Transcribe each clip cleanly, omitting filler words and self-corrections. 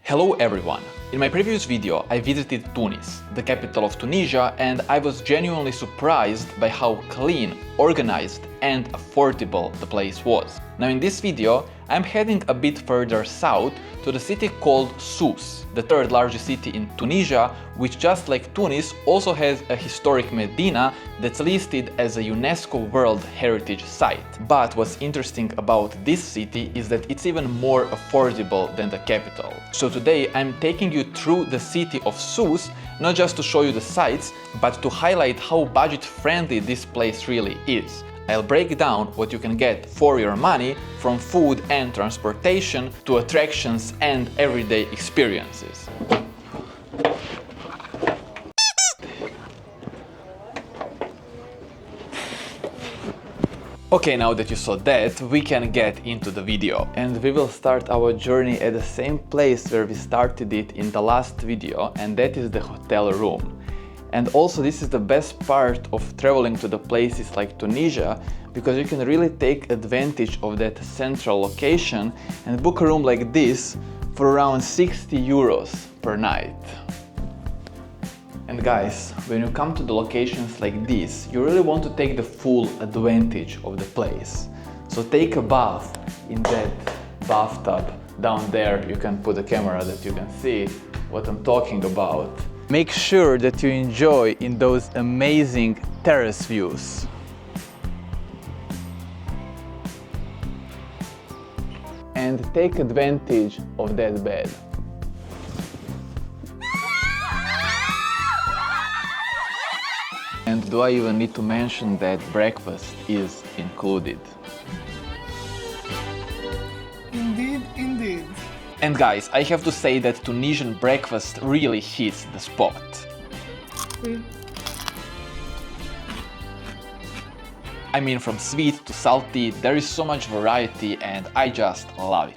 Hello everyone! In my previous video I visited Tunis, the capital of Tunisia, and I was genuinely surprised by how clean, organized and affordable the place was. Now in this video I'm heading a bit further south to the city called Sousse, the third largest city in Tunisia, which just like Tunis also has a historic Medina that's listed as a UNESCO World Heritage Site. But what's interesting about this city is that it's even more affordable than the capital. So today I'm taking you through the city of Sousse, not just to show you the sights, but to highlight how budget-friendly this place really is. I'll break down what you can get for your money, from food and transportation to attractions and everyday experiences. Okay, now that you saw that, we can get into the video. And we will start our journey at the same place where we started it in the last video, and that is the hotel room. And also this is the best part of traveling to the places like Tunisia, because you can really take advantage of that central location and book a room like this for around 60 euros per night. And guys, when you come to the locations like this, you really want to take the full advantage of the place. So take a bath in that bathtub down there. You can put a camera that you can see what I'm talking about. Make sure that you enjoy in those amazing terrace views. And take advantage of that bed. And do I even need to mention that breakfast is included? Indeed, indeed. And guys, I have to say that Tunisian breakfast really hits the spot. I mean, from sweet to salty, there is so much variety and I just love it.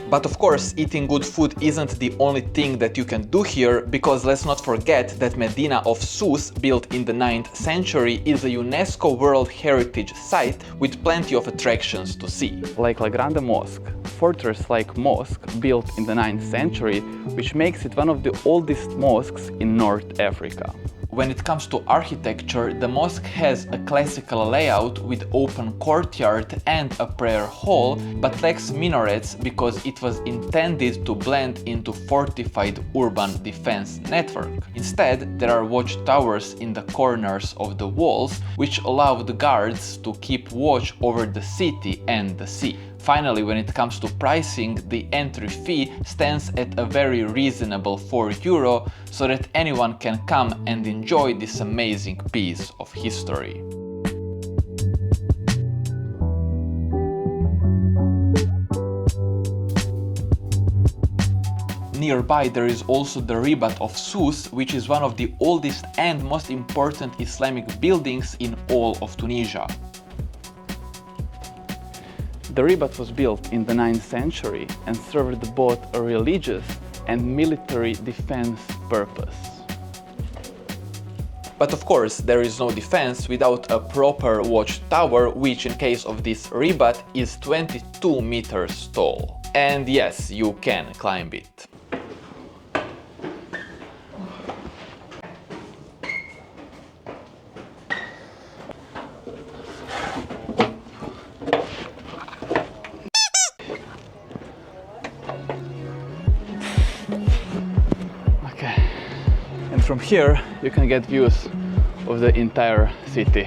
But of course, eating good food isn't the only thing that you can do here, because let's not forget that Medina of Sousse, built in the 9th century, is a UNESCO World Heritage Site with plenty of attractions to see. Like La Grande Mosque, fortress-like mosque built in the 9th century, which makes it one of the oldest mosques in North Africa. When it comes to architecture, the mosque has a classical layout with open courtyard and a prayer hall, but lacks minarets because it was intended to blend into fortified urban defense network. Instead, there are watchtowers in the corners of the walls, which allow the guards to keep watch over the city and the sea. Finally, when it comes to pricing, the entry fee stands at a very reasonable €4, so that anyone can come and enjoy this amazing piece of history. Nearby there is also the Ribat of Sousse, which is one of the oldest and most important Islamic buildings in all of Tunisia. The Ribat was built in the 9th century and served both a religious and military defense purpose. But of course, there is no defense without a proper watchtower, which in case of this Ribat is 22 meters tall. And yes, you can climb it. From here you can get views of the entire city,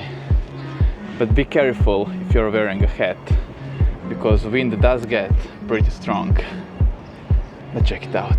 but be careful if you're wearing a hat, because wind does get pretty strong. Let's check it out.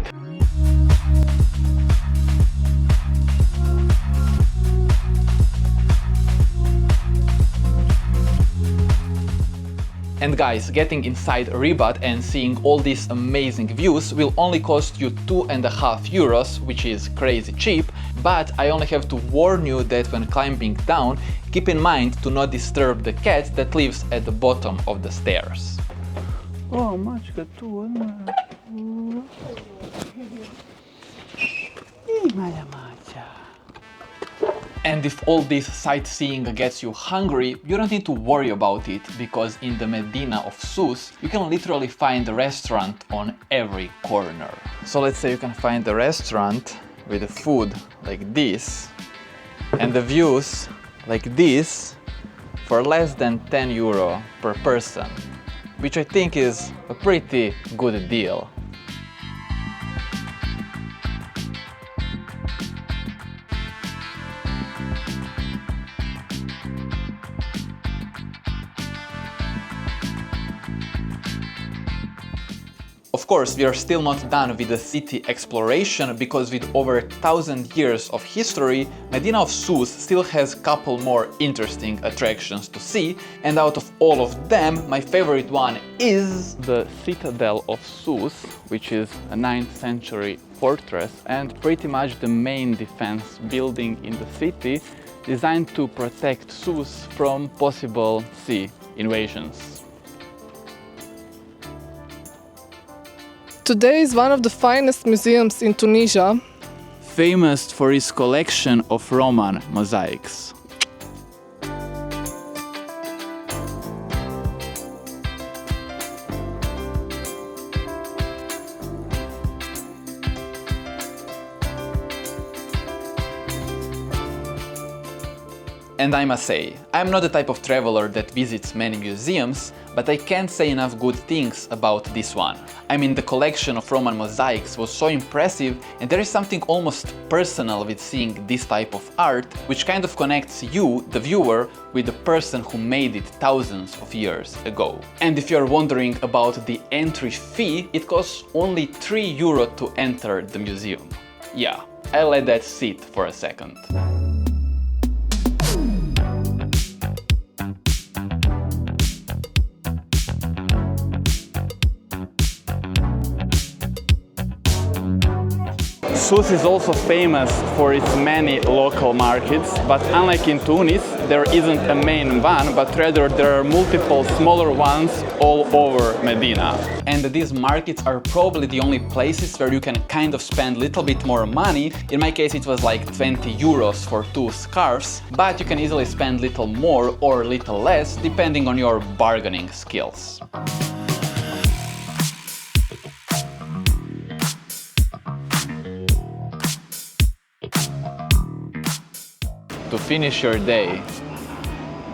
And guys, getting inside Ribat and seeing all these amazing views will only cost you €2.50, which is crazy cheap, but I only have to warn you that when climbing down, keep in mind to not disturb the cat that lives at the bottom of the stairs. Oh, Maćka tu odmah. And if all this sightseeing gets you hungry, you don't need to worry about it, because in the Medina of Sousse, you can literally find a restaurant on every corner. So let's say you can find a restaurant with the food like this, and the views like this, for less than 10 euro per person, which I think is a pretty good deal. Of course, we are still not done with the city exploration, because with over 1,000 years of history, Medina of Sousse still has a couple more interesting attractions to see, and out of all of them, my favorite one is the Citadel of Sousse, which is a 9th century fortress and pretty much the main defense building in the city, designed to protect Sousse from possible sea invasions. Today is one of the finest museums in Tunisia. Famous for its collection of Roman mosaics. And I must say, I'm not the type of traveler that visits many museums, but I can't say enough good things about this one. I mean, the collection of Roman mosaics was so impressive, and there is something almost personal with seeing this type of art, which kind of connects you, the viewer, with the person who made it thousands of years ago. And if you're wondering about the entry fee, it costs only 3 euro to enter the museum. Yeah, I'll let that sit for a second. Sousse is also famous for its many local markets, but unlike in Tunis, there isn't a main one, but rather there are multiple smaller ones all over Medina. And these markets are probably the only places where you can kind of spend a little bit more money. In my case it was like 20 euros for 2 scarves, but you can easily spend little more or little less depending on your bargaining skills. To finish your day,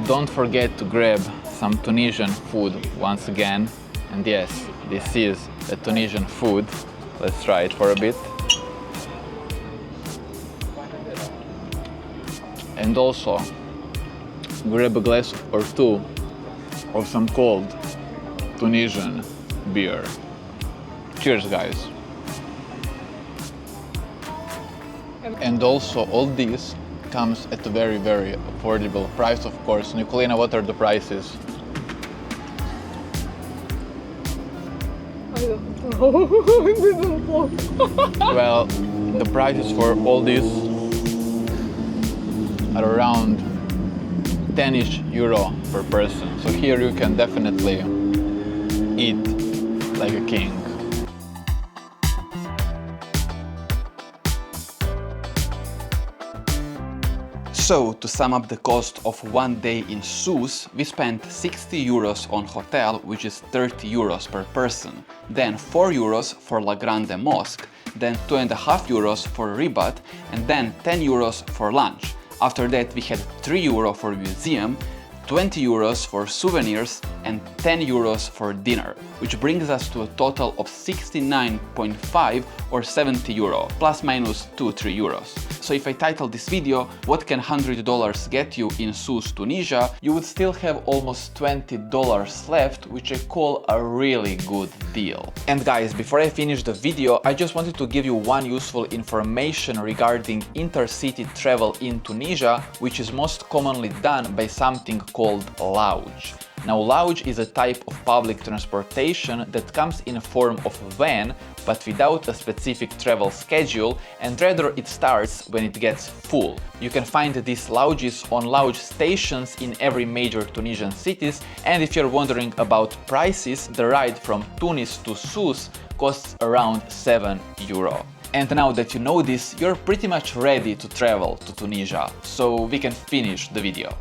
don't forget to grab some Tunisian food once again. And yes, this is a Tunisian food. Let's try it for a bit. And also, grab a glass or two of some cold Tunisian beer. Cheers, guys. And also, all this comes at a very, very affordable price, of course. Nicolina, what are the prices? I don't know. I didn't look. Well, the prices for all this are around 10-ish euro per person. So here you can definitely eat like a king. So, to sum up the cost of one day in Sousse, we spent 60 euros on hotel, which is 30 euros per person, then 4 euros for La Grande Mosque, then 2.5 euros for Ribat, and then 10 euros for lunch. After that we had 3 euro for museum, 20 euros for souvenirs and 10 euros for dinner, which brings us to a total of 69.5 or 70 euro, plus minus 2-3 euros. So if I title this video, what can $100 get you in Sousse, Tunisia, you would still have almost $20 left, which I call a really good deal. And guys, before I finish the video, I just wanted to give you one useful information regarding intercity travel in Tunisia, which is most commonly done by something called Louge. Now, Louge is a type of public transportation that comes in a form of van, but without a specific travel schedule, and rather it starts when it gets full. You can find these Louges on Louge stations in every major Tunisian cities, and if you're wondering about prices, the ride from Tunis to Sousse costs around 7 euro. And now that you know this, you're pretty much ready to travel to Tunisia, so we can finish the video.